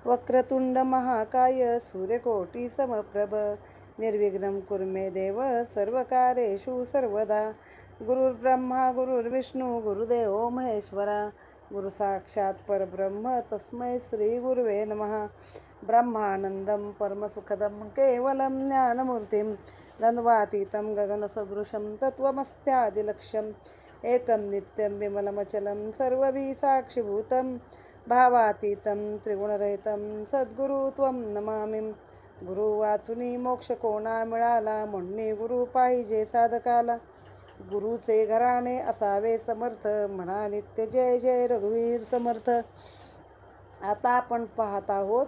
वक्रतुंड महाकाय सूर्यकोटी समप्रभ निर्विघ्नं कुरु मे देव सर्वकार्येषु सर्वदा. गुरुर्ब्रह्मा गुरुर्विष्णू गुरुदेव महेश्वरा गुरु साक्षात परब्रह्म तस्मै श्री गुरुवे नमः. ब्रह्मानंदं परमसुखदं केवलं ज्ञानमूर्तिं द्वन्द्वातीतं गगनसदृशं तत्त्वमस्यादिलक्ष्यम् एकं नित्यं विमलमचलं सर्वभी साक्षिभूतं भावातीतं त्रिगुणरहितं सद्गुरु त्वं नमामि. गुरु वाचुनी मोक्ष कोणा मिळाला म्हणणे गुरु पाहिजे साधकाला. गुरुचे घराणे असावे समर्थ म्हणा नित्य जय जय रघुवीर समर्थ. आता आपण पाहत आहोत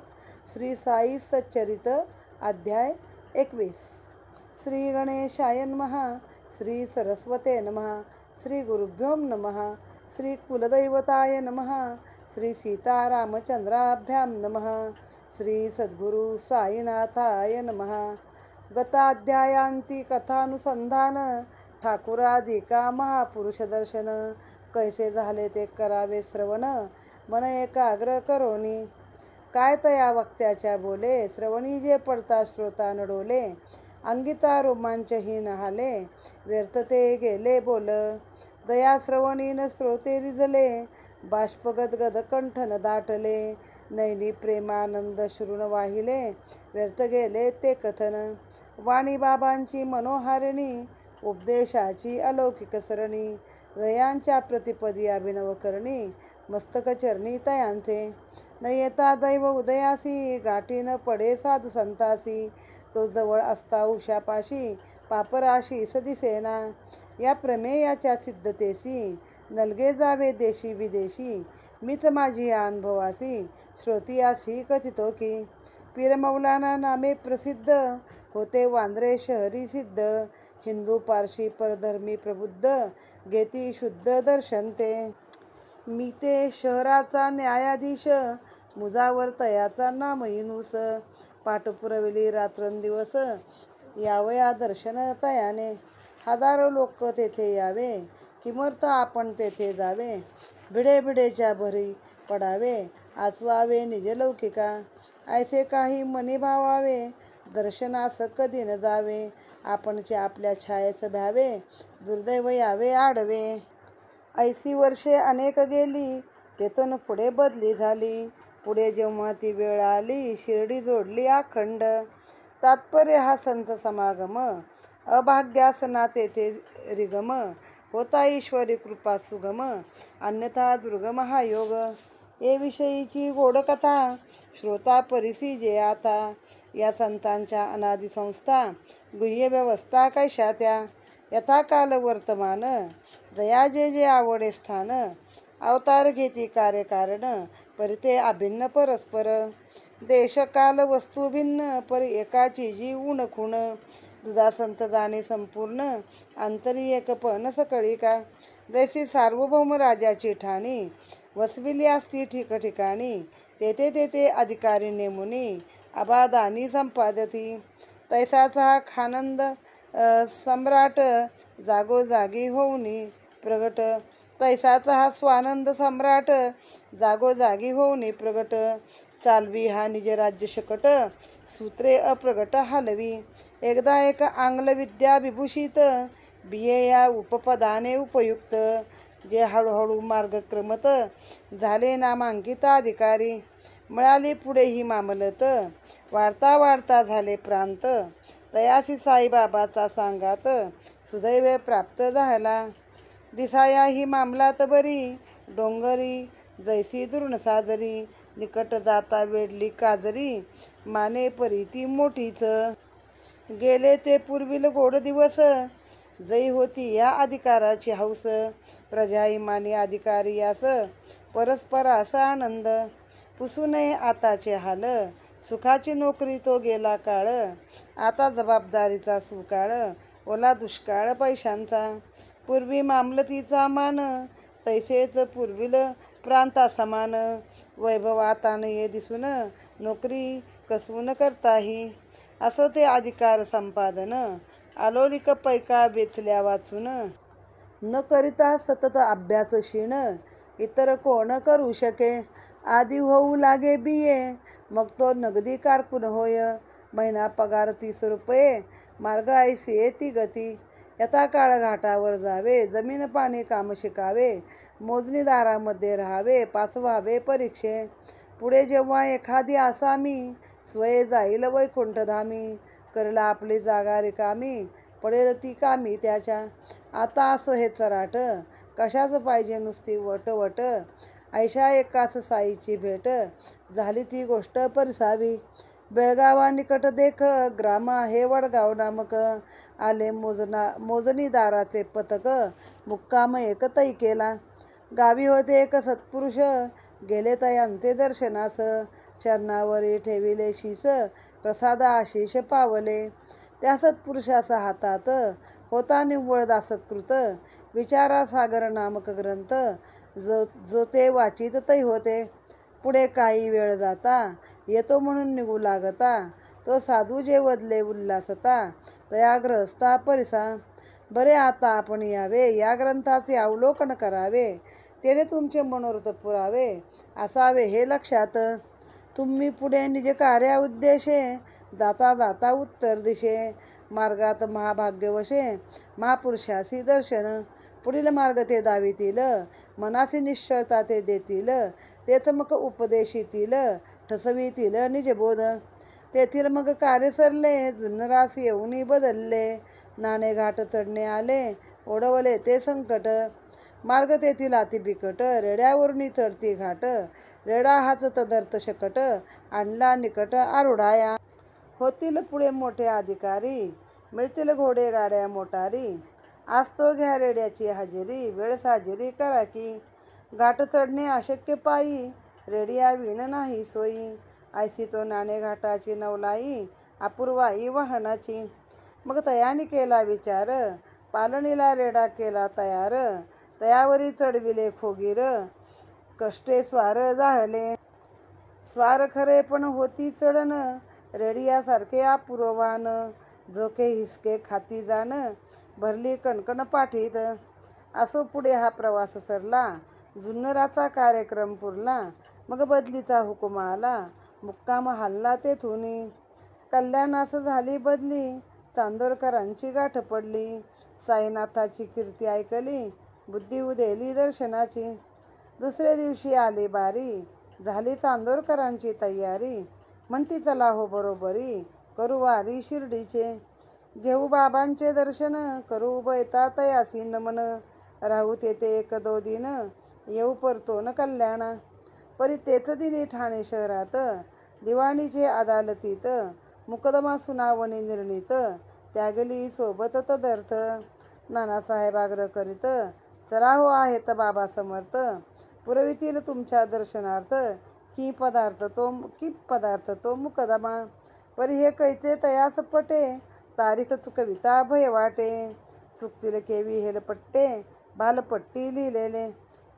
श्री साई सच्चरित अध्याय 21. श्री गणेशाय नमः. श्री सरस्वते नमः. श्री गुरुभ्यो नमः. श्री कुलदैवताय नमः. श्री सीतारामचंद्राभ्यां नमः. श्री सद्गुरु साईनाथाय नमः. गताध्यायांती कथानुसंधान ठाकुरादिका महापुरुष दर्शन कैसे झाले ते करावे श्रवण मन एकाग्र करोनी. काय तया वक्त्याच्या बोले श्रवणी जे पडता श्रोता न डोले. अंगिता रोमांचहीन हाले व्यर्थ ते गेले बोल. दया श्रवणीन श्रोते रिजले बाष्पगद गद कंठन दाटले. नैनी प्रेमानंद श्रुन वाहिले व्यर्थ गेले ते कथन. वाणी बाबांची मनोहारिणी उपदेशाची अलौकिक सरणी. दयांच्या प्रतिपदी अभिनव करणी मस्तक चरणी तयांचे. न येता दैव उदयासी गाठी न पडे साधू संतासी. तो जवळ असता उशापाशी पापराशी सदिसेना. या प्रमेयाच्या सिद्धतेसी नलगे जावे देशी विदेशी. मीच माझी या अनुभवासी श्रोतियासी कथितो की. पीर मौलाना नामे प्रसिद्ध होते वांद्रे शहरी सिद्ध. हिंदू पारशी परधर्मी प्रबुद्ध घेती शुद्ध दर्शन ते. मी ते शहराचा न्यायाधीश मुजावर तयाचा नाम इनूस. पाठ पुरविली रात्रंदिवस यावया दर्शन तयाने. हजारो लोक तेथे यावे किमर्थ आपण तेथे जावे. भिडे भिडेच्या भरी पडावे आचवावे निज लौकिका. ऐसे काही मनी भावावे दर्शनास कधी न जावे. आपणचे आपल्या छायेस भ्यावे दुर्दैव यावे आडवे. ऐसी वर्षे अनेक गेली तेथून पुढे बदली झाली. पुढे जेव्हा ती वेळ आली शिर्डी जोडली अखंड. तात्पर्य हा संत समागम अभाग्यासना तेथे रिगम. होता ईश्वरी कृपा सुगम अन्यथा दुर्गम हा योग. ये विषयीची गोड कथा श्रोता परिसी जे आता. या संतांच्या अनादि संस्था गुह्य व्यवस्था कैशा त्या. यथाकाल वर्तमान दया जे जे आवडे स्थान. अवतार घेती कार्यकारण परिते अभिन्न परस्पर. देशकाल वस्तू भिन्न परी एकाची जी उण खुण. तुझा संत जाणे संपूर्ण अंतरी एकपण सकळी का. जैसी सार्वभौम राजाची ठाणी वसविली असती ठिकठिकाणी. तेथे तेथे अधिकारी नेमुनी अबाधानी संपादती. तैसाचा हा खानंद सम्राट जागोजागी होऊनी प्रगट. तैसाचा हा स्वानंद सम्राट जागोजागी होऊनी प्रगट. चालवी हा निज राज्य शकट सूत्रे अप्रगट हलवी. एकदा एक आंग्ल विद्या विभूषित बिये या उपपदाने उपयुक्त. जे हळूहळू मार्गक्रमत झाले नामांकित अधिकारी. मिळाली पुढे ही मामलत वाढता वाढता झाले प्रांत. तयासी साईबाबाचा सांगात सुदैव प्राप्त झाला. दिसाया ही मामलात बरी डोंगरी जैसी दुर्ण साजरी. निकट जाता वेडली काजरी माने परी ती मोठीच. गेले ते पूर्वील गोड दिवस जै होती या अधिकाराची हौस. प्रजाई माने अधिकारी यास परस्परास आनंद. पुसू नये आताचे हाल सुखाची नोकरी तो गेला काळ. आता जबाबदारीचा सुकाळ ओला दुष्काळ पैशांचा. पूर्वी मामलतीचा मान तैसेच पूर्वील प्रांता समान. वैभव आता ये दिसून नोकरी कसवून करताही. असो ते अधिकार संपादन आलोलिक पैका वेचल्या वाचून. न करिता सतत अभ्यास क्षीण इतर कोण करू शके. आदी होऊ लागे बिये मग तो नगदी कारकून होय. महिना पगार 30 रुपये, मार्ग ऐसी येती गती. यथा काळ घाटावर जावे, जमीन पाणी काम शिकावे, मोजणी दारामध्ये राहावे, पास व्हावे परीक्षे. पुढे जेव्हा एखादी आसामी, स्वये जाईल वैकुंठधामी. करेल आपली जागा रिकामी, पडेल ती कामी त्याच्या. आता असो हे चराट, कशाच पाहिजे नुसती वटवट. ऐशा एकाच साईची भेट, झाली ती गोष्ट परिसावी. बेळगावा निकट देख, ग्राम आहे वडगाव नामक. आले मोजणीदाराचे पथक, मुक्काम एक तै केला. गावी होते एक सत्पुरुष, गेले तयांचे दर्शनास. चरणावरी ठेविले शीस, प्रसाद आशिष पावले. त्या सत्पुरुषाचा हातात होता निव्वळ दासकृत. विचारा सागर नामक ग्रंथ, जो ते वाचित तै होते. पुढे काही वेळ जाता, येतो म्हणून निघू लागता. तो साधू जे वदले उल्हासता, तया ग्रहस्था परिसा. बरे आता आपण यावे, या ग्रंथाचे अवलोकन करावे. तेने तुमचे मनोरथ पुरावे, असावे हे लक्षात. तुम्ही पुढे निज कार्या उद्देशे, जाता जाता उत्तर दिशे. मार्गात महाभाग्यवशे, महापुरुषासी दर्शन. पुढील मार्ग ते दावितील, मनासी निश्चळता ते देतील. तेच मग उपदेशितील, ठसवितील निजबोध. तेथील मग कार्य सरले, जुन्नरास येऊनी बदलले. नाणे घाट चढणे आले, ओढवले ते संकट. मार्ग तेथील अति बिकट, रेड्यावरून चढती घाट. रेडा हाच तदर्थ शकट, आणला निकट आरुढाया. होतील पुढे मोठे अधिकारी, मिळतील घोडे गाड्या मोटारी. आज तो घ्या रेड्याची हजेरी, वेळ साजेरी करा की. घाट चढणे अशक्य पायी, रेडिया विण नाही सोयी. ऐसी तो नाणे घाटाची नवलाई, अपूर्वाई वाहनाची. मग तयानी केला विचार, पालणीला रेडा केला तयार. तयावरी चढविले खोगीर, कष्टे स्वार जाहले. स्वार खरे पण होती चढण, रेडियासारखे अपूर्वान. झोके हिसके खाती जाण, भरली कणकण पाठीत. असो पुढे हा प्रवास सरला, जुन्नराचा कार्यक्रम पुरला. मग बदलीचा हुकूम आला, मुक्काम हल्ला तेथुनी. कल्याणास झाली बदली, चांदोरकरांची गाठ पडली. साईनाथाची कीर्ती ऐकली, बुद्धी उदेली दर्शनाची. दुसरे दिवशी आली बारी, झाली चांदोरकरांची तयारी. म्हणती चला हो बरोबरी, करू वारी शिर्डीचे. घेऊ बाबांचे दर्शन, करू उभयता तयासी नमन. राहू तेथे 1-2 दिन, येऊ परतोन कल्याणा. परी तेच दिनी ठाणे शहरात, दिवाणीचे अदालतीत. मुकदमा सुनावणी निर्णीत, त्यागली सोबत तदर्थ. नानासाहेब आग्रह करीत, चला हो आहेत बाबा समर्थ. पुरवितील तुमच्या दर्शनार्थ, की पदार्थ तो मुकदमा. परी हे कैचे तयास पटे, तारीख चुकविता भय वाटे. चुकतील केवी हेलपट्टे, भालपट्टी लिहिलेले.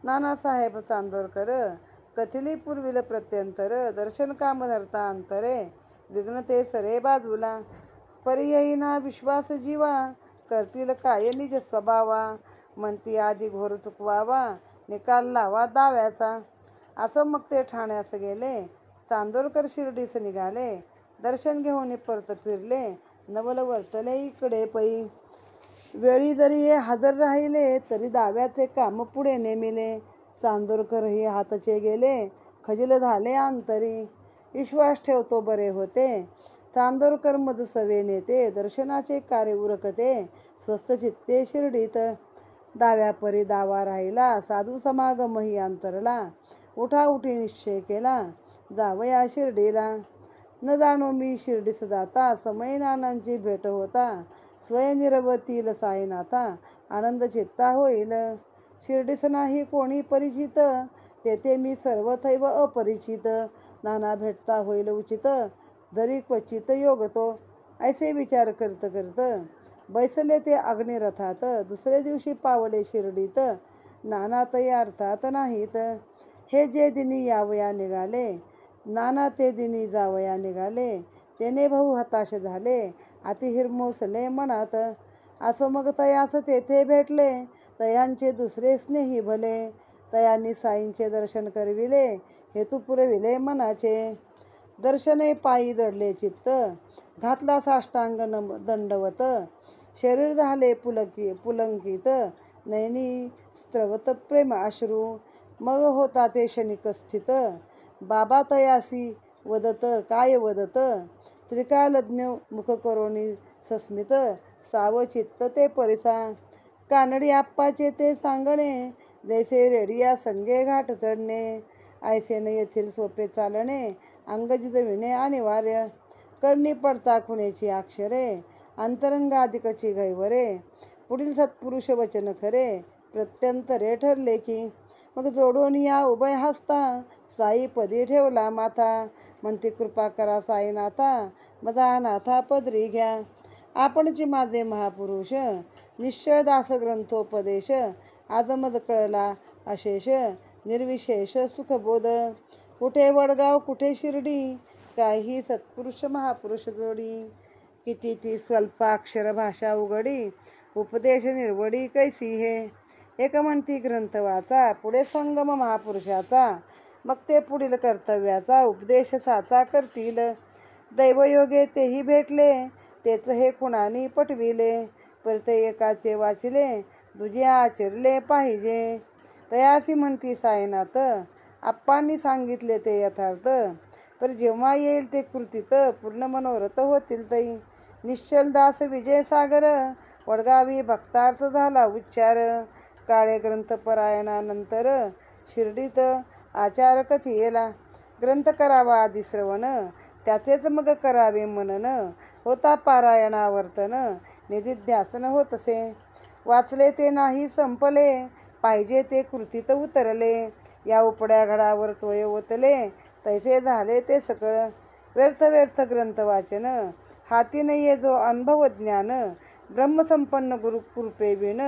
नानासाहेब चांदोरकर, कथिली पुरविल प्रत्यंतर. दर्शन काम धरता अंतरे, विघ्न ते सरे बाजूला. परी येईना विश्वास जीवा, करतील काय निज स्वभावा. म्हणती आधी घोर चुकवावा, निकाल लावा दाव्याचा. असं मग ते ठाण्यास गेले, चांदोरकर शिर्डीस निघाले. दर्शन घेऊन परत फिरले, नवल वर्तले इकडे पै. वेळी जरी हे हजर राहिले, तरी दाव्याचे काम पुढे नेमिले. चांदोरकरही हातचे गेले, खजील झाले अंतरी. विश्वास ठेवतो बरे होते, चांदोरकर मज सवे नेते. दर्शनाचे कार्य उरकते, स्वस्त चित्ते शिर्डीत. दाव्यापरी दावा राहिला, साधू समागमही अंतरला. उठाउठी निश्चय केला, जावया शिर्डीला. न जाणो मी शिर्डीस जाता, समय नानांची भेट होता. स्वयंनिरवतील साईनाथा, आनंद चित्ता होईल. शिर्डीस नाही कोणी परिचित, तेथे मी सर्वथैव अपरिचित. नाना भेटता होईल उचित, जरी क्वचित योगतो. ऐसे विचार करत करत बैसले ते अग्निरथात. दुसरे दिवशी पावले शिर्डीत, नाना तै अर्थात नाहीत. हे जे दिनी यावया निघाले, नाना ते दिनी जावया निघाले. तेने भाऊ हताश झाले, अति हिरमोसले मनात. असो मग तयास तेथे भेटले, तयांचे दुसरे स्नेही भले. तयांनी साईंचे दर्शन करविले, हेतू पुरविले मनाचे. दर्शने पायी जडले चित्त, घातला साष्टांग दंडवत, शरीर झाले पुलंकित, नयनी स्त्रवत प्रेम अश्रू, मग होता ते क्षणिक स्थित, बाबा तयासी वदत काय वदत, त्रिकालज्ञ मुख करोनी सस्मित, सावचित्त ते परिसा, कानडी आप्पाचे ते सांगणे, जैसे रेडिया संगे घाट चढणे, ऐसेन येथील सोपे चालणे, अंग जिजविणे अनिवार्य, करणी पडता खुणेची अक्षरे, अंतरंगाधिकची गैवरे, पुढील सत्पुरुष वचन खरे, प्रत्यंतरे ठरले की, मग जोडून या उभय हस्ता, साई पदी ठेवला माथा, म्हणती कृपा करा साईनाथा, माझा नाथा पदरी घ्या. आपणची माझे महापुरुष, निश्चळ दास ग्रंथोपदेश, आज मज कळला अशेष, निर्विशेष सुखबोध, कुठे वडगाव कुठे शिर्डी, काही सत्पुरुष महापुरुष जोडी, किती ती स्वल्पाक्षर भाषा उघडी, उपदेश निर्वडी कैसी हे, एक म्हणती ग्रंथ वाचा, पुढे संगम महापुरुषाचा, मग ते पुढील कर्तव्याचा उपदेश साचा करतील, दैवयोगे तेही भेटले, तेच हे कुणानी पटविले, परते एकाचे वाचले, दुजे आचरले पाहिजे, तयासी म्हणती साईनाथ, आप्पांनी सांगितले ते यथार्थ, पर जेव्हा येईल ते कृतीत, पूर्ण मनोरथ होतील तै, निश्चल दास विजय सागर, वडगावी भक्तार्थ झाला उच्चार, काळे ग्रंथ परायणानंतर, शिर्डीत आचार कथियेला, ग्रंथ करावा आधी श्रवण, त्याचेच मग करावे मनन, होता पारायणावर्तन, निधिध्यासन होतसे, वाचले ते नाही संपले, पाहिजे ते कृतीत उतरले, या उपड्या घडावर तोय ओतले, तैसे झाले ते सकळ, व्यर्थ व्यर्थ ग्रंथ वाचन, हाती नाहीये जो अनुभव ज्ञान, ब्रह्मसंपन्न गुरु कृपे विण,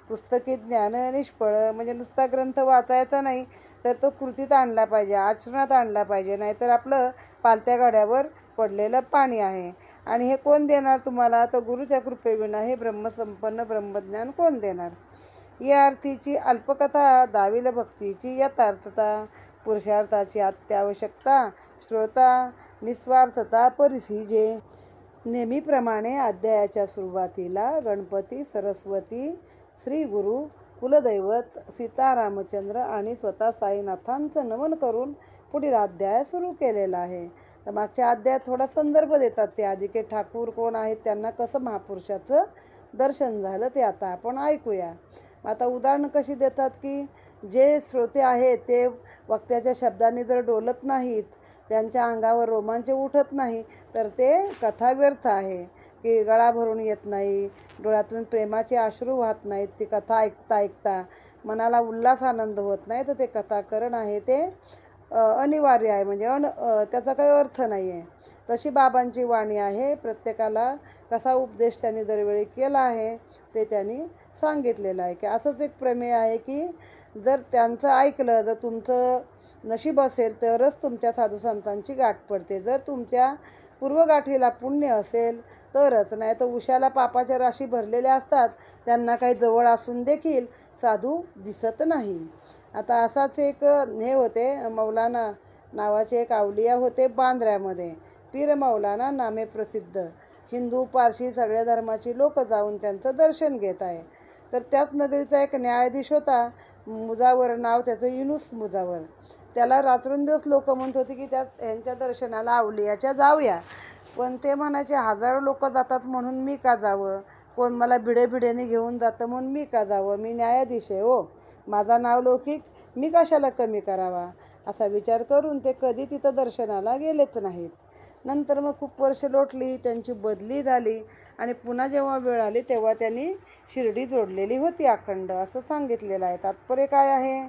पुस्तकी ज्ञान निष्फळ, म्हणजे नुसता ग्रंथ वाचायचा नाही तर तो कृतीत आणला पाहिजे, आचरणात आणला पाहिजे, नाहीतर आपलं पालत्या गाड्यावर पडलेलं पाणी आहे. आणि हे कोण देणार तुम्हाला, तर गुरुच्या कृपेविना हे ब्रह्मसंपन्न ब्रह्मज्ञान कोण देणार. या अर्थीची अल्पकथा, दाविल भक्तीची यथार्थता, पुरुषार्थाची अत्यावश्यकता, श्रोता निस्वार्थता परिसिजे. नेहमीप्रमाणे अध्यायाच्या सुरुवातीला गणपती, सरस्वती, श्री गुरु, कुलदैवत, सीतारामचंद्र आणि स्वतः साईनाथांचं नमन करून पुढील अध्याय सुरू केलेला आहे. तर मागच्या अध्यायात थोडा संदर्भ देतात ते आधी की ठाकूर कोण आहेत, त्यांना कसं महापुरुषाचं दर्शन झालं ते आता आपण ऐकूया. आता उदाहरणं कशी देतात की जे श्रोते आहेत ते वक्त्याच्या शब्दांनी जर डोलत नाहीत, त्यांच्या अंगावर रोमांच उठत नाही, तर ते कथा व्यर्थ आहे. की गळा भरून येत नाही, डोळ्यातून प्रेमाचे अश्रू वाहत नाहीत, ती कथा ऐकता ऐकता मनाला उल्हास आनंद होत नाही, तर ते कथाकरण आहे ते अनिवार्य आहे, म्हणजे त्याचा काही अर्थ नाही आहे. तशी बाबांची वाणी आहे. प्रत्येकाला कसा उपदेश त्यांनी दरवेळी केला आहे ते त्यांनी सांगितलेलं आहे. की असंच एक प्रमेय आहे की जर त्यांचं ऐकलं, जर तुमचं नशीब असेल तरच तुमच्या साधुसंतांची गाठ पडते. जर तुमच्या पूर्वगाठीला पुण्य असेल तरच, नाही तर उशाला पापाच्या राशी भरलेल्या असतात, त्यांना काही जवळ असून देखील साधू दिसत नाही. आता असाच एक हे होते, मौलाना नावाचे एक अवलिया होते बांद्र्यामध्ये. पीर मौलाना नामे प्रसिद्ध, हिंदू पारशी सगळ्या धर्माची लोक जाऊन त्यांचं दर्शन घेत आहे. तर त्याच नगरीचा एक न्यायाधीश होता, मुजावर नाव त्याचं, युनुस मुजावर. त्याला रात्रंदिवस लोक म्हणत होते की ह्यांच्या दर्शनाला अवलियाच्या जाऊया, पण ते म्हणायचे हजारो लोक जातात म्हणून मी का जावं, कोण मला भिडेने घेऊन जातं म्हणून मी का जावं, मी न्यायाधीश आहे हो, माझा नाव लौकिक, मी कशाला कमी करावा, असा विचार करून ते कधी तिथं दर्शनाला गेलेच नाहीत. नंतर मग खूप वर्ष लोटली, त्यांची बदली झाली आणि पुन्हा जेव्हा वेळ आली तेव्हा त्यांनी शिर्डी जोडलेली होती अखंड, असं सांगितलेलं आहे. तात्पर्य काय आहे,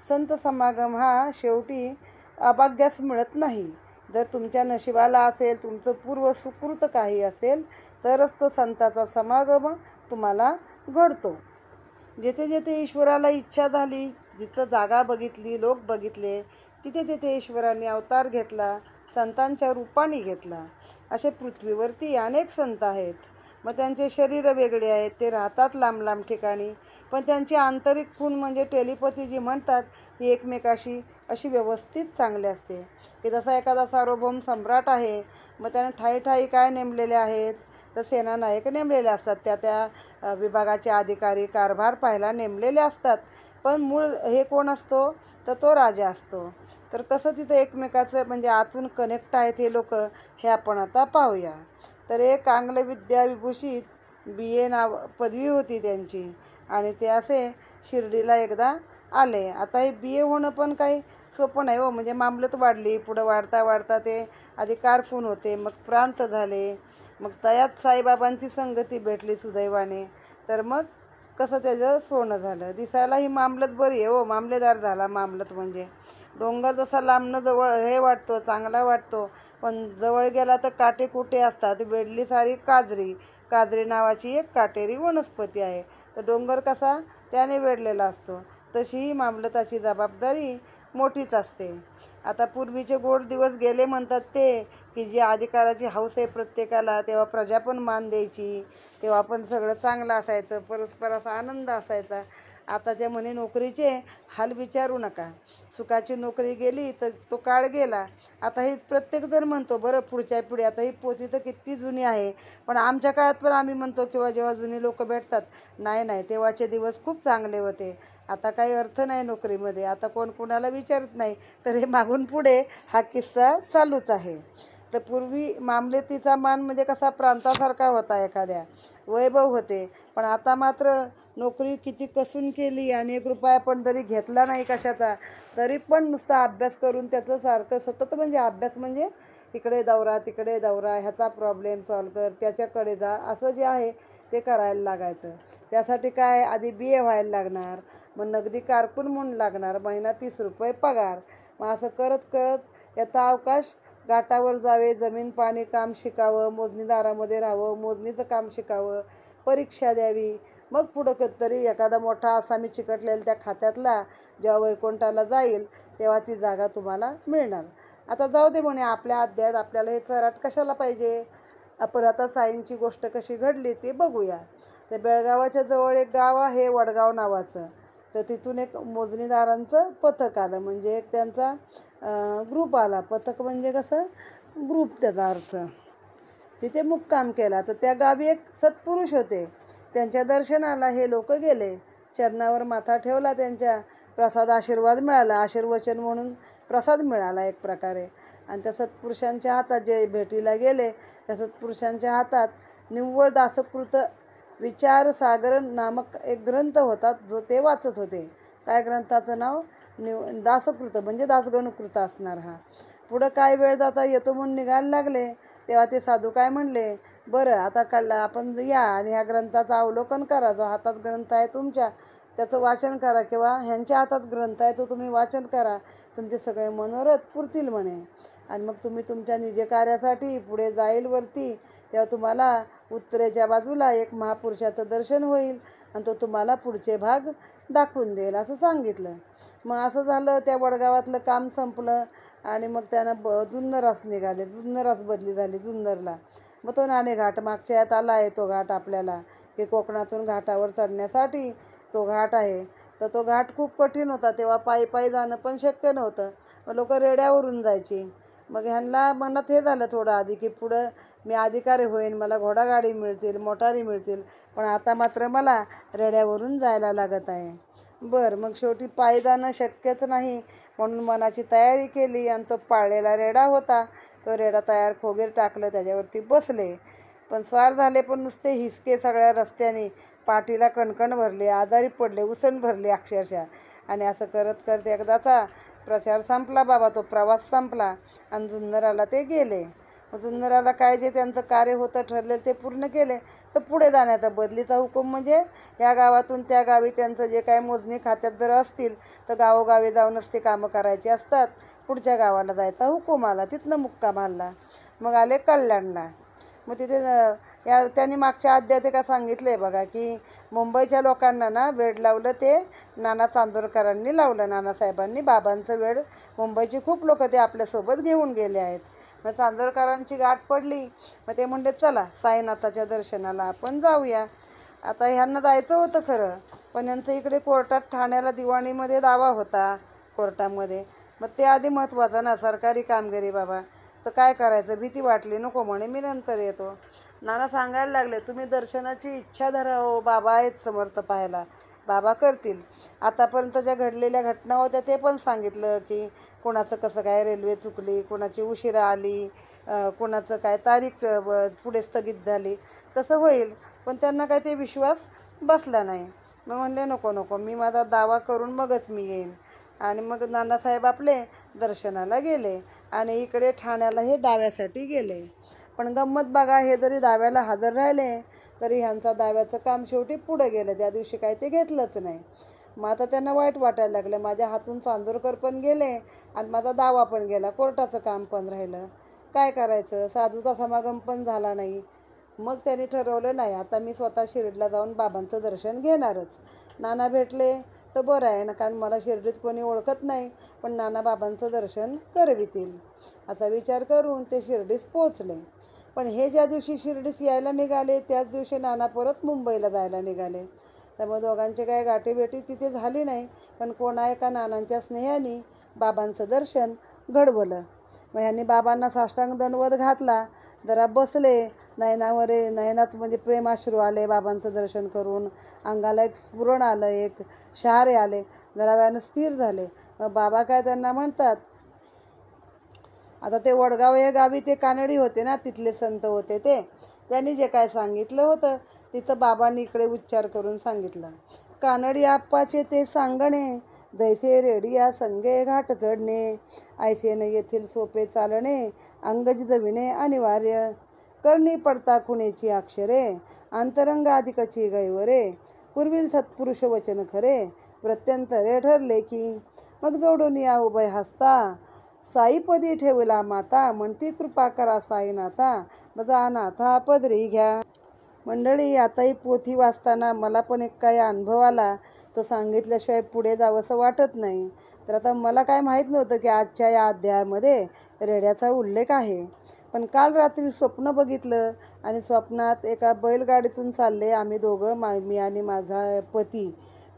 संत समागम हा शेवटी अभाग्यास मिळत नाही. जर तुमच्या नशिबाला असेल, तुमचं पूर्व सुकृत काही असेल तरच तो संताचा समागम तुम्हाला घडतो. जेथे जेथे ईश्वराला इच्छा झाली, जिथं जागा बघितली, लोक बघितले, तिथे तिथे ईश्वराने अवतार घेतला, संतांच्या रूपाने घेतला. असे पृथ्वीवरती अनेक संत आहेत. मग त्यांचे शरीर वेगळे आहेत, ते राहतात लांब लांब ठिकाणी, पण त्यांची आंतरिक खूण म्हणजे टेलिपॅथी जी म्हणतात ती एकमेकाशी अशी व्यवस्थित चांगली असते. की जसा एखादा सार्वभौम सम्राट आहे, मग त्याने ठायी ठायी काय नेमलेले आहेत, तर सेनानायक नेमलेले असतात, त्या त्या विभागाचे अधिकारी कारभार पाहायला नेमलेले असतात. पण मूळ हे कोण असतो, तर तो राजा असतो. तर कसं तिथं एकमेकाचं म्हणजे आतून कनेक्ट आहेत हे लोक, हे आपण आता पाहूया. तर एक आंग्ल विद्या विभूषित BA पदवी होती त्यांची, आणि ते असे शिर्डीला एकदा आले. आता हे BA होणं पण काही सोपं नाही हो, म्हणजे मामलत वाढली, पुढं वाढता वाढता ते आधी कारकून होते, मग प्रांत झाले, मग तयात साईबाबांची संगती भेटली सुदैवाने, तर मग कसं त्याचं सोनं झालं. दिसायला ही मामलत बरी आहे हो, मामलेदार झाला मामलत म्हणजे. डोंगर जसा लांबनं जवळ हे वाटतो, चांगला वाटतो, पण जवळ गेला तर काटे कुटे असतात. वेडली सारी काजरी, काजरी नावाची एक काटेरी वनस्पती आहे. तर डोंगर कसा त्याने वेढलेला असतो, तशी ही मामलताची जबाबदारी मोठीच असते. आता पूर्वीचे गोड दिवस गेले म्हणतात ते, की जी अधिकाराची हौस आहे प्रत्येकाला, तेव्हा प्रजा पण मान द्यायची, तेव्हा पण सगळं चांगलं असायचं, परस्पर असा आनंद असायचा. आता ते म्हणे नोकरीचे हाल विचारू नका, सुखाची नोकरी गेली तर तो काळ गेला. आता हे प्रत्येकजण म्हणतो, बरं पुढच्या पिढी, आता ही पोथी तर किती जुनी आहे, पण आमच्या काळात पण आम्ही म्हणतो किंवा जेव्हा जुनी लोक भेटतात, नाही नाही तेव्हाचे दिवस खूप चांगले होते, आता काही अर्थ नाही नोकरीमध्ये, आता कोण कुणाला विचारत नाही. तर हे मागून पुढे हा किस्सा चालूच आहे. तर पूर्वी मामलेतीचा मान म्हणजे कसा प्रांतासारखा होता, एखाद्या वैभव होते. पण आता मात्र नोकरी किती कसून केली आणि 1 रुपया पण जरी घेतला नाही कशाचा, तरी पण नुसता अभ्यास करून त्याचं सारखं सतत, म्हणजे अभ्यास म्हणजे इकडे दौरा तिकडे दौरा, ह्याचा प्रॉब्लेम सॉल्व कर, त्याच्याकडे जा, असं जे आहे ते करायला लागायचं. त्यासाठी काय आधी BA व्हायला लागणार, मग नगदी कारकून म्हणून लागणार, महिना 30 रुपये पगार. मग असं करत करत याचा अवकाश घाटावर जावे, जमीन पाणी काम शिकावं, मोजणीदारामध्ये राहावं, मोजणीचं काम शिकावं, परीक्षा द्यावी, मग पुढं कधीतरी एखादा मोठा आसामी चिकटलेला त्या खात्यातला जेव्हा वैकुंठाला जाईल तेव्हा ती जागा तुम्हाला मिळणार. आता जाऊ दे म्हणे, आपल्या अध्यायात आपल्याला हे चराट कशाला पाहिजे. आपण आता साईंची गोष्ट कशी घडली ते बघूया. तर बेळगावाच्या जवळ एक गाव आहे वडगाव नावाचं. तर तिथून एक मोजणीदारांचं पथक आलं, म्हणजे एक त्यांचा ग्रुप आला. पथक म्हणजे कसं, ग्रुप त्याचा अर्थ. तिथे मुक्काम केला. तर त्या गावी एक सत्पुरुष होते, त्यांच्या दर्शनाला हे लोक गेले. चरणावर माथा ठेवला त्यांच्या, प्रसाद आशीर्वाद मिळाला, आशीर्वचन म्हणून प्रसाद मिळाला एक प्रकारे. आणि त्या सत्पुरुषांच्या हातात जे भेटीला गेले, त्या सत्पुरुषांच्या हातात निव्वळ दासकृत विचार सागर नामक एक ग्रंथ होता, जो ते वाचत होते. काय ग्रंथाचं नाव, दासकृत म्हणजे दासगणकृत असणार हा. पुढं काय वेळ जाता येतो म्हणून निघायला लागले, तेव्हा ते साधू काय म्हणले, बरं आता आपण या आणि ह्या ग्रंथाचं अवलोकन करा, जो हातात ग्रंथ आहे तुमच्या त्याचं वाचन करा, किंवा ह्यांच्या हातात ग्रंथ आहे तो तुम्ही वाचन करा, तुमचे सगळे मनोरथ पुरतील म्हणे. आणि मग तुम्ही तुमच्या निज कार्यासाठी पुढे जाईल वरती, तेव्हा तुम्हाला उत्तरेच्या बाजूला एक महापुरुषाचं दर्शन होईल आणि तो तुम्हाला पुढचे भाग दाखवून देईल, असं सांगितलं. मग असं झालं, त्या वडगावातलं काम संपलं आणि मग त्यानं जुन्नरास निघाले. जुन्नरास बदली झाली जुन्नरला. मग तो नाणेघाट मागच्या यात आला आहे, तो घाट आपल्याला, की कोकणातून घाटावर चढण्यासाठी तो घाट आहे. तर तो घाट खूप कठीण होता, तेव्हा पायी पायी जाणं पण शक्य नव्हतं, मग लोक रेड्यावरून जायची. मग ह्यांना मनात हे झालं थोडं आधी, की पुढं मी अधिकारी होईन, मला घोडागाडी मिळतील, मोटारी मिळतील, पण आता मात्र मला रेड्यावरून जायला लागत आहे. बरं, मग शेवटी पायी जाणं शक्यच नाही म्हणून मनाची तयारी केली आणि तो पाळलेला रेडा होता, तो रेडा तयार खोगीर टाकलं, त्याच्यावरती बसले. पण स्वार झाले, पण नुसते हिसके सगळ्या रस्त्याने, पाठीला कणकण भरली, आजारी पडले, उसण भरली अक्षरशः. आणि असं करत करत एकदाचा प्रचार संपला बाबा, तो प्रवास संपला आणि जुन्नराला ते गेले. जुन्नराला काय जे त्यांचं कार्य होतं ठरलेलं ते पूर्ण केले. तर पुढे जाण्याचा बदलीचा हुकूम म्हणजे या गावातून त्या गावी त्यांचं जे काय मोजणी खात्यात जर असतील तर गावोगावी जाऊनच ते कामं करायची असतात. पुढच्या गावाला जायचा हुकूम आला, तिथनं मुक्काम हल्ला. मग आले कल्याणला. मग तिथे त्यांनी मागच्या अध्यायात का सांगितलं आहे बघा, की मुंबईच्या लोकांना ना वेड लावलं ते नाना चांदोरकरांनी लावलं, नानासाहेबांनी बाबांचं वेड. मुंबईची खूप लोक ते आपल्यासोबत घेऊन गेले आहेत. मग चांदोरकरांची गाठ पडली. मग ते म्हणले चला साईनाथाच्या दर्शनाला आपण जाऊया. आता ह्यांना जायचं होतं खरं, पण यांचं इकडे कोर्टात ठाण्याला दिवाणीमध्ये दावा होता कोर्टामध्ये. मग ते आधी महत्त्वाचं ना, सरकारी कामगिरी बाबा. तर काय करायचं, भीती वाटली, नको म्हणे मी नंतर येतो. नाना सांगायला लागले तुम्ही दर्शनाची इच्छा धरा हो, बाबा आहेत समर्थ पाहायला, बाबा करतील. आतापर्यंत ज्या घडलेल्या घटना होत्या ते पण सांगितलं की कोणाचं कसं काय रेल्वे चुकली, कोणाची उशिरा आली, कोणाचं काय तारीख पुढे स्थगित झाली, तसं होईल. पण त्यांना काय ते विश्वास बसला नाही. मग म्हणले नको नको, मी माझा दावा करून मगच मी येईन. आणि मग नानासाहेब आपले दर्शनाला गेले आणि इकडे ठाण्याला हे दाव्यासाठी गेले. पण गंमत बघा, हे जरी दाव्याला हजर राहिले तरी ह्यांचा दाव्याचं काम शेवटी पुढं गेलं. त्या दिवशी काय ते घेतलंच नाही. मग आता त्यांना वाईट वाटायला लागलं, माझ्या हातून चांदोरकर पण गेले आणि माझा दावा पण गेला, कोर्टाचं काम पण राहिलं. काय करायचं, साधूचा समागम पण झाला नाही. मग त्यांनी ठरवलं नाही, आता मी स्वतः शिर्डीला जाऊन बाबांचं दर्शन घेणारच. नाना भेटले तर बरं आहे ना, कारण मला शिर्डीत कोणी ओळखत नाही, पण नाना बाबांचं दर्शन करवितील असा विचार करून ते शिर्डीस पोचले. पण हे ज्या दिवशी शिर्डीस यायला निघाले त्याच दिवशी नाना परत मुंबईला जायला निघाले. त्यामुळे दोघांचे काय गाठीभेटी तिथे झाली नाही, पण कोणा एका नानांच्या स्नेहाने बाबांचं दर्शन घडवलं. मग ह्यांनी बाबांना साष्टांग दंडवत घातला, जरा बसले, नयनात म्हणजे प्रेमाश्रू आले बाबांचं दर्शन करून, अंगाला एक स्फुरण आलं, एक शहारे आले, जरा वेळानं स्थिर झाले. मग बाबा काय त्यांना म्हणतात, आता ते वडगाव या गावी ते कानडी होते ना, तिथले संत होते ते, त्यांनी जे काय सांगितलं होतं तिथं बाबांनी इकडे उच्चार करून सांगितलं. कानडी आप्पाचे ते सांगणे, जैसे रेडिया संगे घाट चढणे, ऐसेने येथील सोपे चालणे, अंगज जविणे अनिवार्य, करणी पडता खुणेची अक्षरे, अंतरंगाधिकची गैवरे, पूर्वील सत्पुरुष वचन खरे, प्रत्यंतरे ठरले की, मग जोडून या उभय हस्ता, साईपदी ठेवला माता, म्हणती कृपा करा साईनाथा, मजा नाथा पदरी घ्या. मंडळी, आता ही पोथी वाचताना मला पण एक काही अनुभव आला, तर सांगितल्याशिवाय पुढे जावंसं वाटत नाही. तर आता मला काय माहीत नव्हतं की आजच्या या अध्यायामध्ये रेड्याचा उल्लेख आहे. पण काल रात्री स्वप्न बघितलं आणि स्वप्नात एका बैलगाडीतून चालले आम्ही दोघं, मी आणि माझा पती.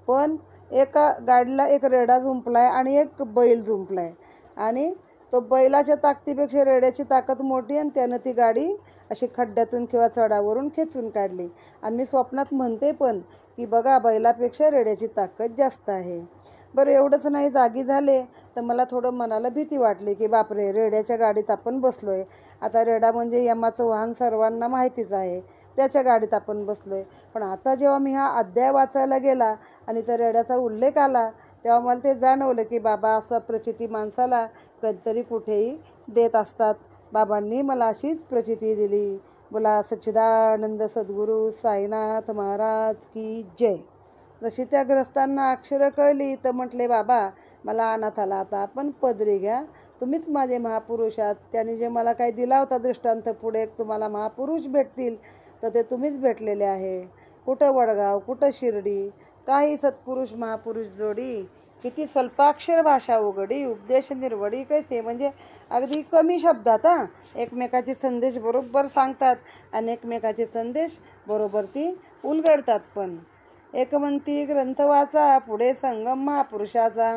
पण एका गाडीला एक रेडा जुंपलाय आणि एक बैल जुंपलाय आणि तो बैलाच्या ताकदीपेक्षा रेड्याची ताकद मोठी आणि त्यानं ती गाडी अशी खड्ड्यातून किंवा चढावरून खेचून काढली. आणि मी स्वप्नात म्हणते पण की बघा, बैलापेक्षा रेड्याची ताकद जास्त आहे. बरं, एवढंच नाही, जागी झाले तर मला थोडं मनाला भीती वाटली की बापरे, रेड्याच्या गाडीत आपण बसलो आहे. आता रेडा म्हणजे यमाचं वाहन सर्वांना माहितीच आहे, त्याच्या गाडीत आपण बसलो आहे. पण आता जेव्हा मी हा अध्याय वाचायला गेला आणि त्या रेड्याचा उल्लेख आला, तेव्हा मला ते जाणवलं की बाबा असं प्रचिती माणसाला कधीतरी कुठेही देत असतात. बाबांनी मला अशीच प्रचिती दिली. बोला सच्चिदानंद सद्गुरू साईनाथ महाराज की जय. जशी त्या ग्रस्तांना अक्षरं कळली तर म्हटले, बाबा मला अनाथाला आता आपण पदरी घ्या, तुम्हीच माझे महापुरुष आहात. त्यांनी जे मला काही दिला होता दृष्टांत, पुढे तुम्हाला महापुरुष भेटतील, तर ते तुम्हीच भेटलेले आहे. कुठं वडगाव, कुठं शिर्डी, काही सत्पुरुष महापुरुष जोडी, किती स्वल्पाक्षर भाषा उघडी, उपदेश निर्वडी कैसे, म्हणजे अगदी कमी शब्दात एकमेकाचे संदेश बरोबर सांगतात आणि एकमेकाचे संदेश बरोबर ती उलगडतात. पण एक म्हणती ग्रंथ वाचा, पुढे संगम महापुरुषाचा,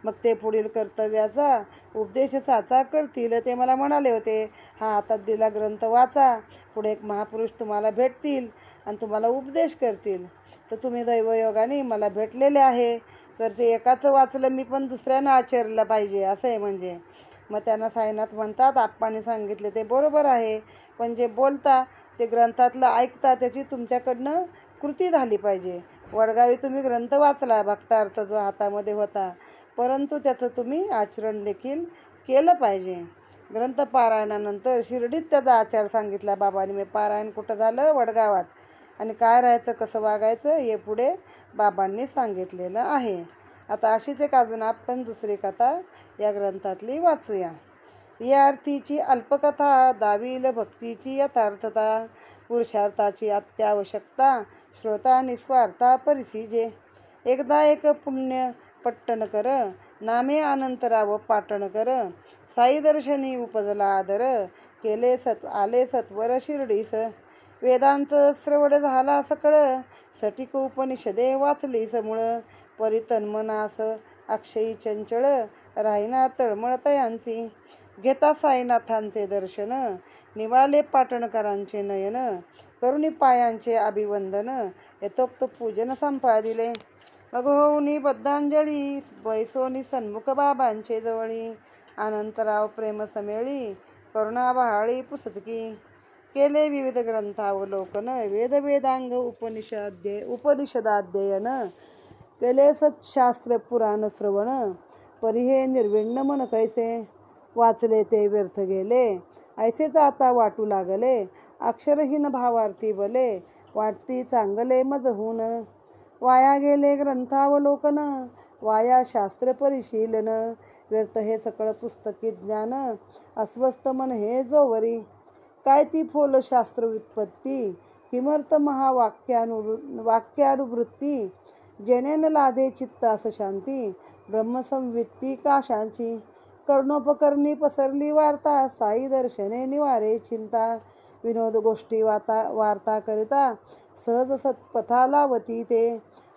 मग ते पुढील कर्तव्याचा उपदेश साचा करतील. ते मला म्हणाले होते, हा हातात दिला ग्रंथ वाचा, पुढे एक महापुरुष तुम्हाला भेटतील आणि तुम्हाला उपदेश करतील. तर तुम्ही दैवयोगाने मला भेटलेले आहे, तर ते एकाचं वाचलं मी पण दुसऱ्यानं आचरलं पाहिजे असं आहे. म्हणजे मग त्यांना साईनाथ म्हणतात, आप्पांनी सांगितले ते बरोबर आहे, पण जे बोलता ते ग्रंथातलं ऐकता त्याची तुमच्याकडनं कृती झाली पाहिजे. वडगावी तुम्ही ग्रंथ वाचला, भक्तार्थ जो हातामध्ये होता, परंतु त्याचं तुम्ही आचरण देखील केलं पाहिजे. ग्रंथ पारायणानंतर शिर्डीत त्याचा आचार सांगितला बाबांनी. मी पारायण कुठं झालं, वडगावात, आणि काय राहायचं, कसं वागायचं हे पुढे बाबांनी सांगितलेलं आहे. आता अशीच एक अजून आपण दुसरी कथा या ग्रंथातली वाचूया. या अर्थीची अल्पकथा दावील भक्तीची यथार्थता, पुरुषार्थाची अत्यावश्यकता, श्रोता निस्वार्था परिसिजे. एकदा एक पुण्य पट्टण कर, नामे अनंतराव पाटण कर, साई दर्शनी उपजला आदर, आले सत्वर शिर्डीस. वेदांत श्रवण झाला सकळ, सटिक उपनिषदे वाचली समूळ. परितन्मनास अक्षयी चंचळ, राहिना तळमळ तयांची. घेता साईनाथांचे दर्शन, निवाले पाटणकरांचे नयन. करुणी पायांचे अभिवंदन, यथोक्त पूजन संपादिले. मग होऊनी बद्धांजळी, बैसोनी सन्मुख बाबांचे जवळी. अनंतराव प्रेम समेळी, करुणा बहाळी पुस्तकी. केले विविध ग्रंथावलोकन, वेदांग उपनिषदाध्ययन. केले सत्शास्त्र पुराण श्रवण, परिहे निर्विण्ण मन कैसे. वाचले ते व्यर्थ गेले, ऐसेच आता वाटू लागले. अक्षरहीन भावार्थी बले, वाटती चांगले मजहून. वाया गेले ग्रंथावलोकन, वाया शास्त्र परिशीलन. व्यर्थ हे सकळ पुस्तकी ज्ञान, अस्वस्थ मन हे जोवरी. काय ती फोल शास्त्र व्युत्पत्ती, किमर्थ वाक्यानुवृत्ती. जेनेन लादे चित्तास शांती, ब्रह्मसंवित्ती काशांची. कर्णोपकरणी पसरली वार्ता, साई दर्शने निवारे चिंता. विनोद गोष्टी वार्ता करिता, सहज सत्पथा लावती ते.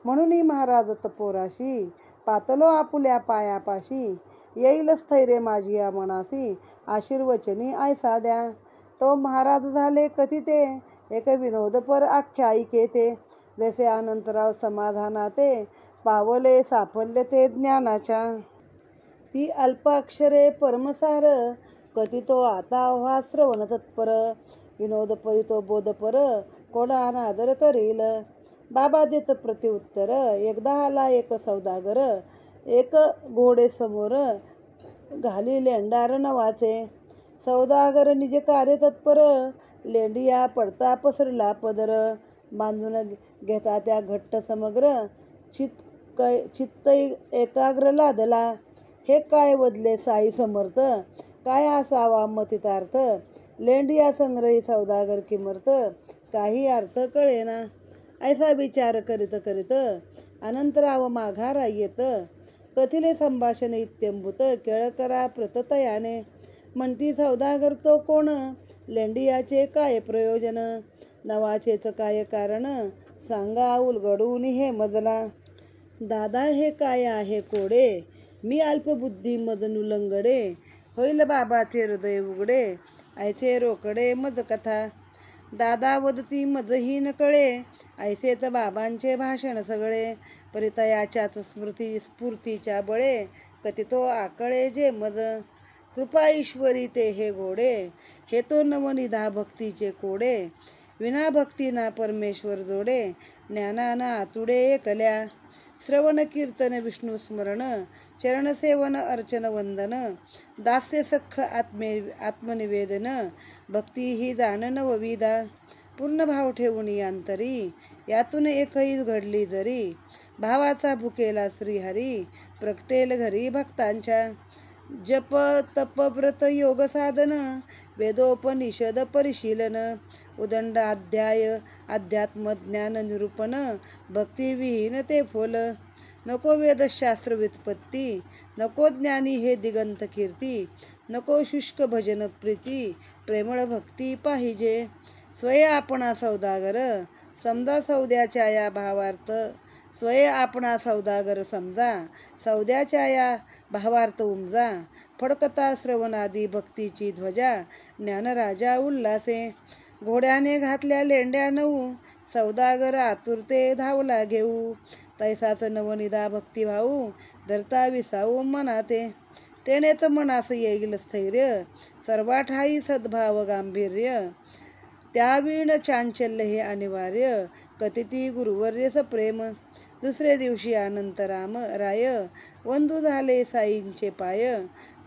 म्हणून महाराज तपोराशी, पातलो आपुल्या पायापाशी. येईल स्थैर्य माझी या मनासी, आशीर्वचनी ऐसा द्या. तो महाराज झाले कथिते, एक विनोदपर आख्यायिके ते. जैसे अनंतराव समाधानाते, पावले साफल्य ते ज्ञानाच्या. ती अल्पाक्षरे परमसार, कथितो आता व्हा श्रवण तत्पर. विनोद परितो बोधपर, कोणा अनादर करील. बाबा देत प्रत्युत्तर, एकदा आला एक सौदागर. एक घोडे समोर, घाली लेंडार नवाचे. सौदागर निज कार्य तत्पर, लेंडिया पडता पसरला पदर. बांधून घेता त्या घट्ट समग्र, चित्त एकाग्र लादला. हे काय वदले साई समर्थ, काय असावा मतितार्थ. लेंडिया संग्रही सौदागर किमर्थ, काही अर्थ कळेना. ऐसा विचार करीत करीत, अनंतराव माघारा येत. कथिले संभाषण इत्यंभूत, केळकरा प्रततयाने. म्हणती सौदागर तो कोण, लेंडियाचे काय प्रयोजन. नवाचेच काय कारण, सांगा उलगडून हे मजला. दादा हे काय आहे कोडे, मी अल्पबुद्धी मज नुलंगडे. होईल बाबाचे हृदय उघडे, ऐसे रोकडे मज कथा. दादा वदती मजही न कळे, ऐसेच बाबांचे भाषण सगळे. परितयाच्याच स्फूर्तीच्या बळे, कथितो आकळे जे मज. कृपा ईश्वरी ते हे घोडे, हे तो नवनिधा भक्तीचे कोडे. विना भक्ती ना परमेश्वर जोडे, ज्ञानाना आतुडे एकल्या. श्रवण कीर्तन विष्णू स्मरण, चरणसेवन अर्चन वंदन. दास्य सख्ख आत्मनिवेदन, भक्ती ही जाण नवविधा. पूर्ण भाव ठेवून अंतरी, यातून एकही घडली जरी. भावाचा भुकेला श्रीहरी, प्रगटेल घरी भक्तांच्या. जप तप व्रत योग साधन, वेदोपनिषद परिशीलन. उदंड अध्यात्म ज्ञान निरूपण, भक्तिविहीन ते फोल. नको वेदशास्त्र व्युत्पत्ती, नको ज्ञानी हे दिगंत कीर्ती. नको शुष्क भजन प्रीती, प्रेमळ भक्ती पाहिजे. स्वय आपणा सौदागर, समजा सौद्याच्या या भावार्थ. स्वय आपणा सौदागर समजा, सौद्याच्या या भावार्थ उमजा. फडकता श्रवणादी भक्तीची ध्वजा, ज्ञानराजा उल्हासे. घोड्याने घातल्या लेंड्या नऊ, सौदागर आतुरते धावला घेऊ. तैसाच नवनिधा भक्तिभाऊ, धरता विसाऊ मनाते. तेनेच मनास येईल स्थैर्य, सर्वाठाई सद्भाव गांभीर्य. त्याविण चांचल्य हे अनिवार्य, कथिती गुरुवर्य सप्रेम. दुसरे दिवशी अनंतराम राय, वंदू झाले साईंचे पाय.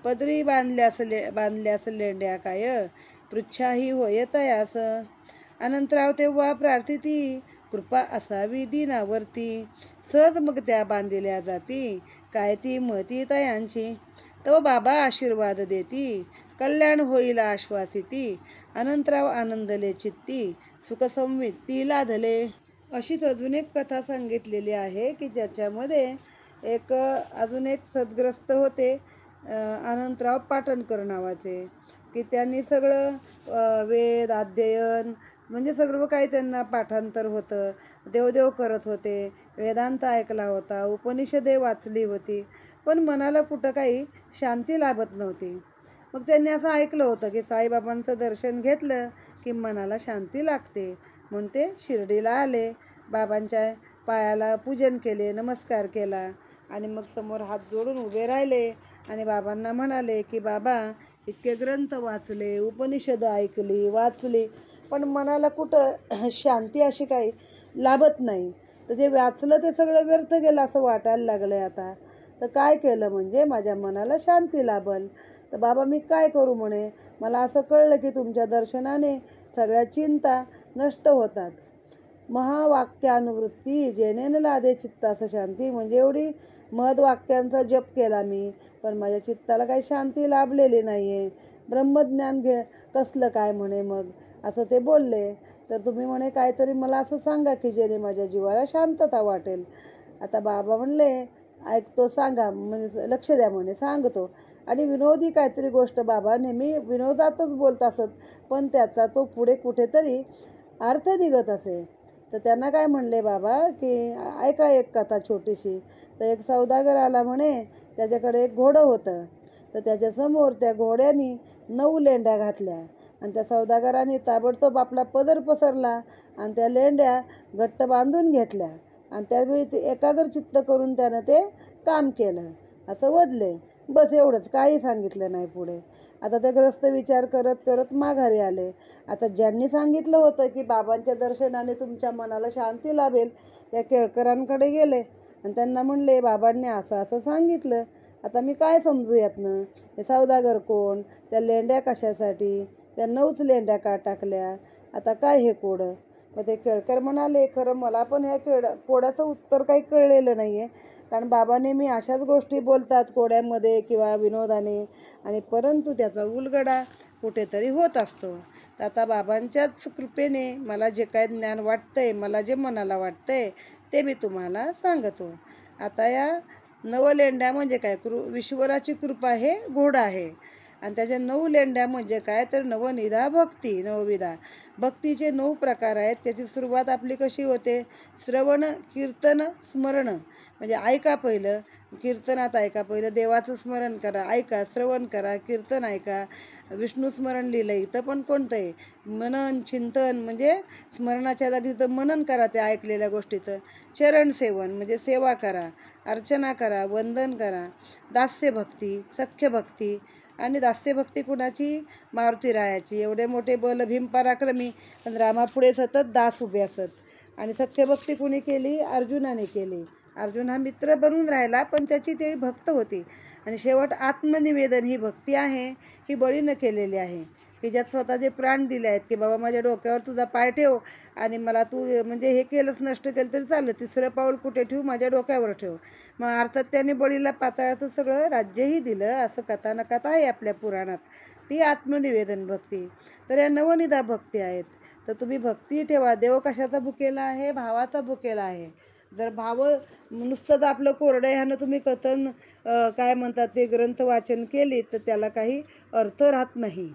पदरी बांधल्यास लेंड्या काय, पृच्छाही होय तयास. अनंतराव तेव्हा प्रार्थिती, कृपा असावी दीनावरती. सहज मग त्या बांधिल्या जाती, काय ती महती तयांची. तो बाबा आशीर्वाद देती, कल्याण होईल आश्वासिती. अनंतराव आनंदले चित्ती, सुखसंवित्ती लाधले. अशीच अजून एक कथा सांगितलेली आहे की ज्याच्यामध्ये अजून एक सद्ग्रस्त होते. अनंतराव पाटणकर नावाचे, की त्यांनी सगळं वेद अध्ययन म्हणजे सर्व काही त्यांना पाठांतर होतं, देवदेव करत होते, वेदांत ऐकला होता, उपनिषदे वाचली होती, पण मनाला कुठं काही शांती लाभत नव्हती. मग त्यांनी असं ऐकलं होतं की साईबाबांचं दर्शन घेतलं की मनाला शांती लागते, म्हणून ते शिर्डीला आले. बाबांच्या पायाला पूजन केले, नमस्कार केला आणि मग समोर हात जोडून उभे राहिले आणि बाबांना म्हणाले की बाबा, इतके ग्रंथ वाचले, उपनिषदं ऐकली वाचली, पण मनाला कुठं शांती अशी काही लाभत नाही. तर जे वाचलं ते सगळं व्यर्थ गेलं असं वाटायला लागलं आता. तर काय केलं म्हणजे माझ्या मनाला शांती लाभल. तर बाबा मी काय करू म्हणे. मला असं कळलं की तुमच्या दर्शनाने सगळ्या चिंता नष्ट होतात. महावाक्यानुवृत्ती जेनेन लादे चित्तास शांती, म्हणजे एवढी महद्वाक्यांचा जप केला मी, पण माझ्या चित्ताला काही शांती लाभलेली नाही आहे. ब्रह्मज्ञान कसलं काय म्हणे मग, असं ते बोलले. तर तुम्ही म्हणे काहीतरी मला असं सांगा की जेणे माझ्या जीवाला शांतता वाटेल. आता बाबा म्हणले ऐकतो सांगा, म्हणजे लक्ष द्या म्हणे, सांगतो. आणि विनोदी काहीतरी गोष्ट, बाबा नेहमी विनोदातच बोलत असत, पण त्याचा तो पुढे कुठेतरी अर्थ निघत असे. तर त्यांना काय म्हणले बाबा की ऐका एक कथा छोटीशी. तर एक सौदागर आला म्हणे, त्याच्याकडे एक घोडं होतं. तर त्याच्यासमोर त्या घोड्यानी 9 लेंड्या घातल्या आणि त्या सौदागराने ताबडतोब आपला पदर पसरला आणि त्या लेंड्या घट्ट बांधून घेतल्या आणि त्यावेळी ते एकाग्र चित्त करून त्यानं ते काम केलं. असं वदले. बस एवढंच, काही सांगितलं नाही पुढे. आता ते ग्रस्त विचार करत करत माघारी आले. आता ज्यांनी सांगितलं होतं की बाबांच्या दर्शनाने तुमच्या मनाला शांती लाभेल, त्या केळकरांकडे गेले आणि त्यांना म्हणले बाबांनी असं असं सांगितलं, आता मी काय समजू यातनं. हे सौदागर कोण, त्या लेंड्या कशासाठी, त्या 9च लेंड्या का टाकल्या, आता काय हे कोडं. मग ते केळकर म्हणाले खरं मला पण ह्या कोड्याचं उत्तर काही कळलेलं नाही आहे, कारण बाबा नेहमी अशाच गोष्टी बोलतात कोड्यामध्ये किंवा विनोदाने, आणि परंतु त्याचा उलगडा कुठेतरी होत असतो. तर आता बाबांच्याच कृपेने मला जे काय ज्ञान वाटतंय, मला जे मनाला वाटतंय ते मी तुम्हाला सांगतो. आता या नवलेंड्या म्हणजे काय, ईश्वराची कृपा हे घोडा आहे आणि त्याच्या 9 लेंड्या म्हणजे काय तर नवनिधा भक्ती. नवविधा भक्तीचे 9 प्रकार आहेत. त्याची सुरुवात आपली कशी होते, श्रवण कीर्तन स्मरण, म्हणजे ऐका पहिलं, कीर्तनात ऐका पहिलं, देवाचं स्मरण करा, ऐका, श्रवण करा, कीर्तन ऐका. विष्णू स्मरण लिहिलं इथं पण कोणतं आहे, मनन चिंतन, म्हणजे स्मरणाच्या जागी तिथं मनन करा त्या ऐकलेल्या गोष्टीचं. चरण सेवन म्हणजे सेवा करा, अर्चना करा, वंदन करा. दास्यभक्ती, सख्यभक्ती, आणि दास्यभक्ती कुणाची, मारुती रायाची. एवढे मोठे बल भीम पराक्रमी, पण रामापुढे सतत दास उभे असत. आणि सख्यभक्ती कुणी केली, अर्जुनाने केली. अर्जुन हा मित्र बनून राहिला, पण त्याची ते भक्त होती. आणि शेवट आत्मनिवेदन ही भक्ती आहे, ही बळीनं केलेली आहे, की ज्यात स्वतःचे प्राण दिले आहेत, की बाबा माझ्या डोक्यावर तुझा पाय ठेव आणि मला तू म्हणजे हे केलंच, नष्ट केलं तरी चालेल, तिसरं पाऊल कुठे ठेवू, माझ्या डोक्यावर ठेव. मग अर्थात त्याने बळीला पाताळाचं सगळं राज्यही दिलं, असं कथानकथा आहे आपल्या पुराणात. ती आत्मनिवेदन भक्ती. तर या नवनिधा भक्ती आहेत. तर तुम्ही भक्ती ठेवा. देव कशाचा भुकेला आहे, भावाचा भुकेला आहे. जर भाव नुसतंच आपलं कोरडं ह्यानं तुम्ही कथन काय म्हणतात ते ग्रंथ वाचन केली तर त्याला काही अर्थ राहत नाही.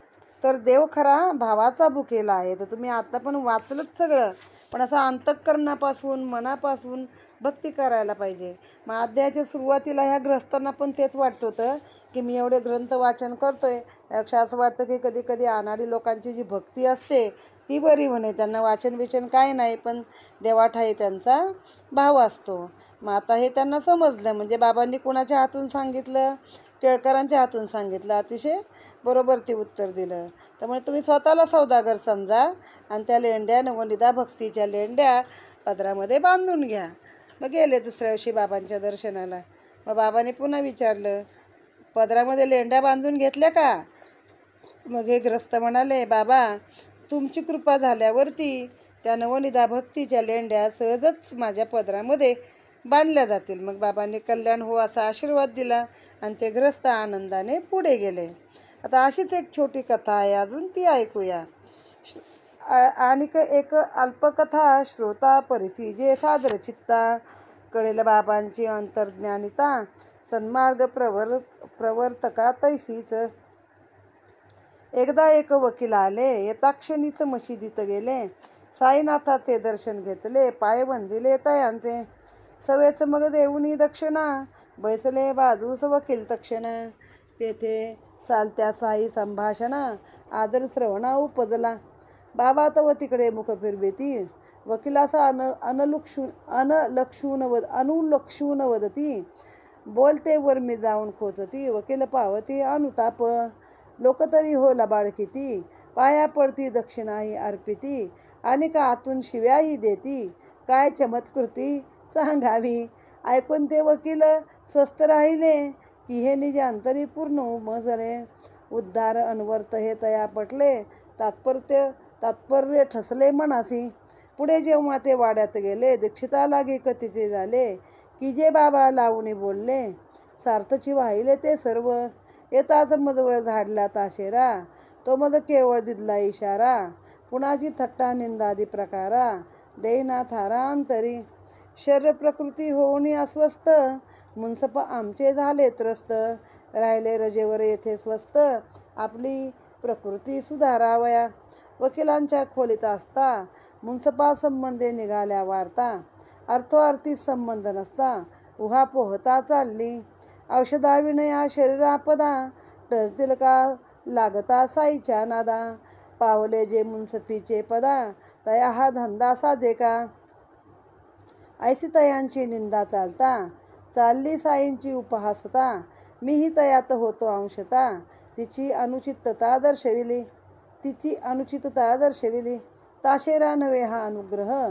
तर देव खरा भावाचा भुकेला आहे. तर तुम्ही आता पण वाचलंच सगळं, पण असं अंतःकरणापासून मनापासून भक्ती करायला पाहिजे. मग अध्यायाच्या सुरुवातीला ह्या ग्रस्तांना पण तेच वाटत होतं की मी एवढे ग्रंथ वाचन करतोय, त्यापेक्षा असं वाटतं की कधी कधी अनाडी लोकांची जी भक्ती असते ती बरी म्हणे. त्यांना वाचन विचन काय नाही, पण देवाठाई त्यांचा भाव असतो. मग आता हे त्यांना समजलं. म्हणजे बाबांनी कुणाच्या हातून सांगितलं, केळकरांच्या हातून सांगितलं. अतिशय बरोबर ते उत्तर दिलं. त्यामुळे तुम्ही स्वतःला सौदागर समजा आणि त्या लेंड्या, नवनिधा भक्तीच्या लेंड्या पदरामध्ये बांधून घ्या. मग गेले दुसऱ्या दिवशी बाबांच्या दर्शनाला. मग बाबांनी पुन्हा विचारलं, पदरामध्ये लेंड्या बांधून घेतल्या का? मग हे ग्रस्त म्हणाले, बाबा तुमची कृपा झाल्यावरती त्या नवनिधा भक्तीच्या लेंड्या सहजच माझ्या पदरामध्ये बांधल्या जातील. मग बाबांनी कल्याण हो असा आशीर्वाद दिला आणि ते ग्रस्त आनंदाने पुढे गेले. आता अशीच एक छोटी कथा आहे अजून, ती ऐकूया. आणि एक अल्पकथा श्रोता परिसी जे सादर चित्ता, कळेल बाबांची अंतर्ज्ञानिता, सन्मार्ग प्रवर्तका तैसीच. एकदा एक वकील आले, येताक्षणीच मशिदीत गेले. साईनाथाचे दर्शन घेतले, पाय बंदिले तयांचे. सवेच मग देऊनी दक्षिणा, बैसले बाजूस वकील तक्षणा. तेथे चालत्या साई संभाषणा, आदर श्रवणा उपजला. बाबा तव तिकडे मुख फिरवेती, वकिलासा अनुलक्षून वदती. बोलते वर मी जाऊन खोचती, वकील पावती अनुताप. लोक तरी हो लबाड किती, पाया पडती दक्षिणाही अर्पिती. आणि का आतून शिव्याही देती, काय चमत्कृती सांगावी. ऐकून ते वकील स्वस्थ राहिले, की हे निज अंतरी पूर्ण उमजले. उद्धार अनवर्थ हे तया पटले, तात्पर्य ठसले मनासी. पुढे जेव्हा ते वाड्यात गेले, दीक्षिता लागी कथिते झाले, की जे बाबा लावणी बोलले, सार्थची वाहिले ते सर्व. येताच मजवर झाडला ताशेरा, तो मज केवळ दिदला इशारा. कुणाची थट्टा निंदादी प्रकारा, देईना थारा अंतरी. शरीर प्रकृती होऊनी अस्वस्थ, मुनसप आमचे झाले त्रस्त. राहिले रजेवर येथे स्वस्थ, आपली प्रकृती सुधारावया. वकिलांच्या खोलीत असता, मुनसपा संबंधे निघाल्या वार्ता. अर्थोअर्थी संबंध नसता, उहा पोहता चालली. औषधाविनया शरीरापदा, टळतील का लागता साईच्या नादा. पावले जे मुनसफीचे पदा, तया हा धंदा साजे का. ऐसी तयांची निंदा चालता, चालली साईंची उपहासता. मीही तयात होतो अंशता, तिची अनुचितता दर्शविली. ताशेरा नव्हे हा अनुग्रह,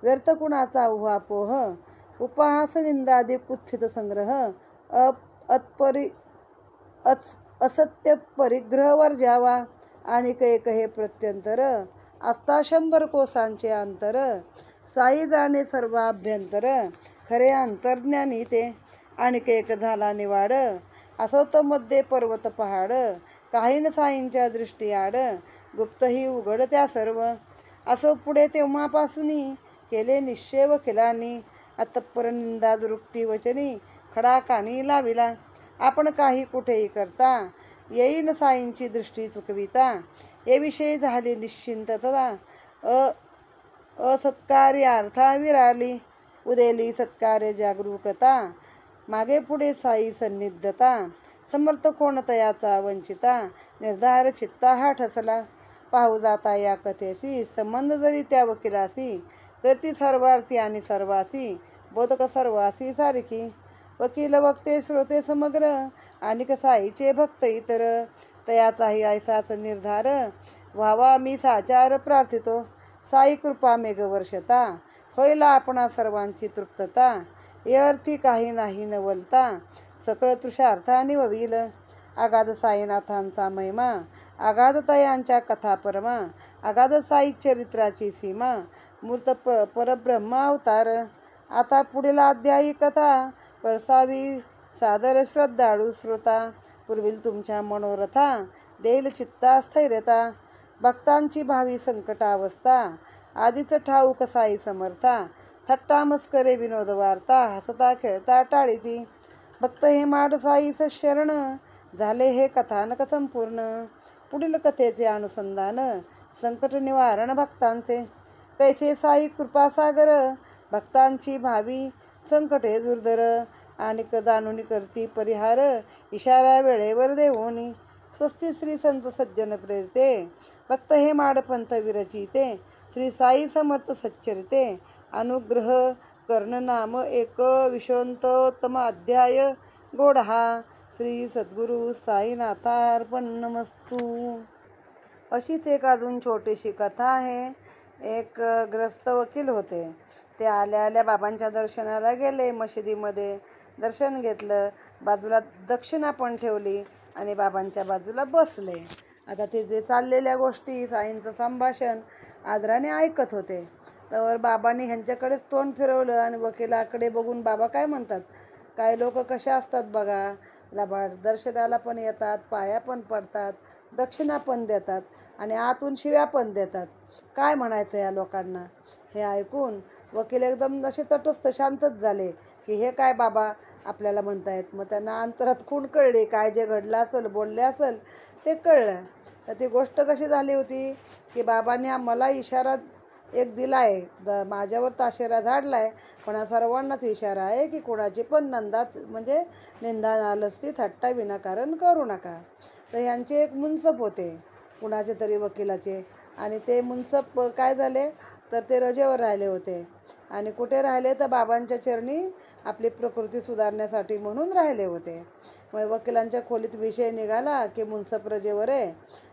व्यर्थ कुणाचा उहापोह. उपहास निंदादी कुत्सित संग्रह, असत्य परिग्रह वर्जावा. आणि एक हे प्रत्यंतर, असता 100 कोसांचे अंतर. साई जाणे सर्वाभ्यंतर, खरे अंतर्ज्ञानी ते. आणि एक झाला निवाड, असो तो मध्ये पर्वत पहाड. काही न साईंच्या दृष्टी आड, गुप्त ही उघड त्या सर्व. असो पुढे तेव्हापासून केले निश्चय वकिलांनी. अतप्पर निंदादृक्ती वचनी, खडा कानी लाविला. आपण काही कुठेही करता, येईन साईंची दृष्टी चुकविता. हे विषयी झाली निश्चिंतता, असत्कार्यार्था विराली. उदेली सत्कार्य जागरूकता, मागे पुढे साई सन्निधता. समर्थ कोण तयाचा वंचिता, निर्धार चित्ता हा ठसला. पाहू जाता या कथेशी, संबंध जरी त्या वकिलासी. तर ती सर्वार्थी आणि सर्वासी, बोधक सर्वासी सारखी. वकील वक्ते श्रोते समग्र, आणि साईचे भक्त इतर. तयाचाही ऐसाच निर्धार, व्हावा मी साचार प्रार्थितो. साई कृपा मेघ वर्षता, होईल आपणा सर्वांची तृप्तता. हे अर्थी काही नाही नवलता, सकळ तृषार्था निवविल. अगाध साईनाथांचा महिमा, अगाध तयांच्या कथा परमा. अगाध साई चरित्राची सीमा, मूर्त परब्रह्म अवतार. आता पुढील अध्यायी कथा परसावी सादर श्रद्धाळू श्रोता. पूर्वील तुमच्या मनोरथा, देईल चित्ता स्थैर्यता. भक्तांची भावी संकटावस्था, आधीच ठाऊक साई समर्था. थट्टा मस्करे विनोद वार्ता, हसता खेळता टाळीती. भक्त हे माड साईस शरण, झाले हे कथानक संपूर्ण. पुढील कथेचे अनुसंधान, संकट निवारण भक्तांचे. कैसे साई कृपासागर, भक्तांची भावी संकटे दुर्धर. आणि जाणून करती परिहार, इशारा वेळेवर देऊनी. स्वस्ती श्री संत सज्जन प्रेरिते, भक्त हे माडपंथ विरचिते. श्री साई समर्थ सच्चरिते, अनुग्रह कर्ण नाम 1 अध्याय गोडहा. श्री सद्गुरु साईनाथार्पणमस्तु. अशीच एक अजून छोटीशी कथा आहे. एक ग्रस्त वकील होते. ते आल्या बाबांच्या दर्शनाला गेले. मशिदीमध्ये दर्शन घेतलं, बाजूला दक्षिणा पण ठेवली आणि बाबांच्या बाजूला बसले. आता ते जे चाललेल्या गोष्टी, साईंचं संभाषण आदराने ऐकत होते. तर बाबांनी ह्यांच्याकडेच तोंड फिरवलं आणि वकिलाकडे बघून बाबा काय म्हणतात, काही लोक कशा असतात बघा, लबाड दर्शनाला पण येतात, पाया पण पडतात, दक्षिणा पण देतात आणि आतून शिव्या पण देतात. काय म्हणायचं या लोकांना? हे ऐकून वकील एकदम असे तटस्थ शांतच झाले की हे काय बाबा आपल्याला म्हणतायत. मग त्यांना अंतरात खूण कळली, काय जे घडलं असेल, बोलले असेल ते कळलं. तर ती गोष्ट कशी झाली होती की बाबांनी मला इशारा एक दिला आहे, माझ्यावर ताशेरा झाडला आहे, पण हा सर्वांनाच इशारा आहे की कुणाची पण म्हणजे निंदा नालस्ती थट्टा विनाकारण करू नका. तर यांचे एक मुन्सफ होते कुणाचे तरी वकिलाचे, आणि ते मुन्सफ काय झाले तर ते रजेवर राहिले होते. आणि कुठे राहिले तर बाबांच्या चरणी आपली प्रकृती सुधारण्यासाठी म्हणून राहिले होते. मग वकिलांच्या खोलीत विषय निघाला की मुन्सफ रजेवर आहे.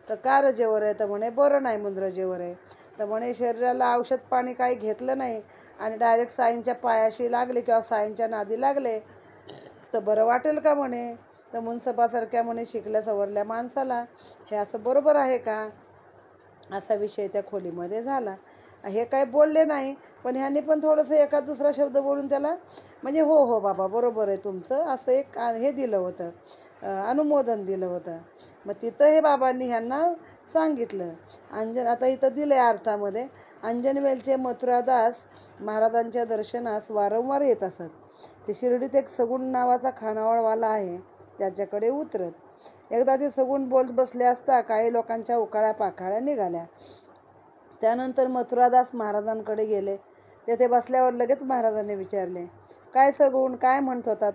तर का रजेवर आहे? तर म्हणे बरं नाही म्हणून रजेवर आहे. तर म्हणे शरीराला औषध पाणी काही घेतलं नाही आणि डायरेक्ट साईंच्या पायाशी लागले किंवा साईंच्या नादी लागले तर बरं वाटेल का म्हणे. तर मुन्सफासारख्या म्हणे शिकल्या सवरल्या माणसाला हे असं बरोबर आहे का? असा विषय त्या खोलीमध्ये झाला. हे काही बोलले नाही, पण ह्यांनी पण थोडंसं एका दुसरा शब्द बोलून त्याला म्हणजे हो हो बाबा बरोबर आहे तुमचं, असं एक हे दिलं होतं, अनुमोदन दिलं होतं. मग तिथं हे बाबांनी ह्यांना सांगितलं. आता इथं दिलं आहे अर्थामध्ये, अंजनवेलचे मथुरादास महाराजांच्या दर्शनास वारंवार येत असत. ते शिर्डीत एक सगुण नावाचा खानावळवाला आहे, त्याच्याकडे उतरत. एकदा ते सगुण बोलत बसले असता काही लोकांच्या उकाळ्या पाखाळ्या निघाल्या. त्यानंतर मथुरादास महाराजांकडे गेले. तेथे बसल्यावर लगेच महाराजांनी विचारले, काय सगुण, काय म्हणत होतात?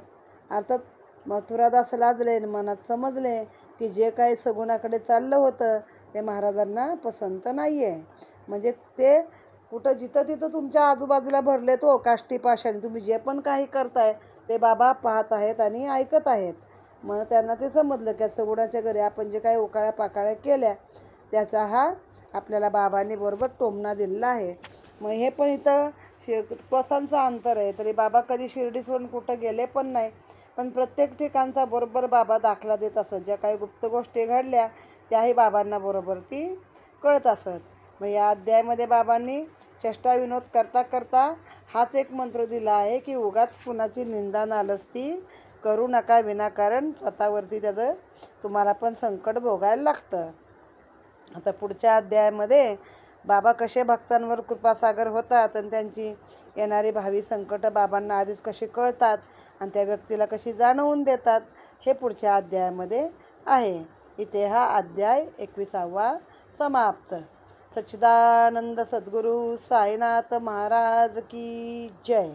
अर्थात मथुरादास लाजले, मनात समजले की जे काही सगुणाकडे चाललं होतं ते महाराजांना पसंत नाही आहे. म्हणजे ते कुठं जिथं तिथं तुमच्या आजूबाजूला भरले तो काष्टी पाषाणी, तुम्ही जे पण काही करताय ते बाबा पाहत आहेत आणि ऐकत आहेत. मग त्यांना ते समजलं की सगुणाच्या घरी आपण जे काही उकाळ्या पाकाळ्या केल्या त्याचा हा आपल्याला बाबांनी बरोबर टोमणा दिलेला आहे. मग हे पण इथं कोसांचं अंतर आहे, तरी बाबा कधी शिर्डी सोडून कुठं गेले पण नाही, पण प्रत्येक ठिकाणचा बरोबर बाबा दाखला देत असत. ज्या काही गुप्त गोष्टी घडल्या त्याही बाबांना बरोबर ती कळत असत. मग या अध्यायामध्ये बाबांनी चेष्टा विनोद करता करता हाच एक मंत्र दिला आहे की उगाच कुणाची निंदा नालस्ती करू नका विनाकारण, स्वतःवरती त्याचं तुम्हाला पण संकट भोगायला लागतं. आता पुढच्या अध्यायामध्ये बाबा कसे भक्तांवर कृपासागर होतात आणि त्यांची येणारी भावी संकट बाबांना आधीच कशी कळतात आणि त्या व्यक्तीला कशी जाणवून देतात हे पुढच्या अध्यायामध्ये आहे. इथे हा अध्याय 21वा समाप्त. सच्चिदानंद सद्गुरू साईनाथ महाराज की जय.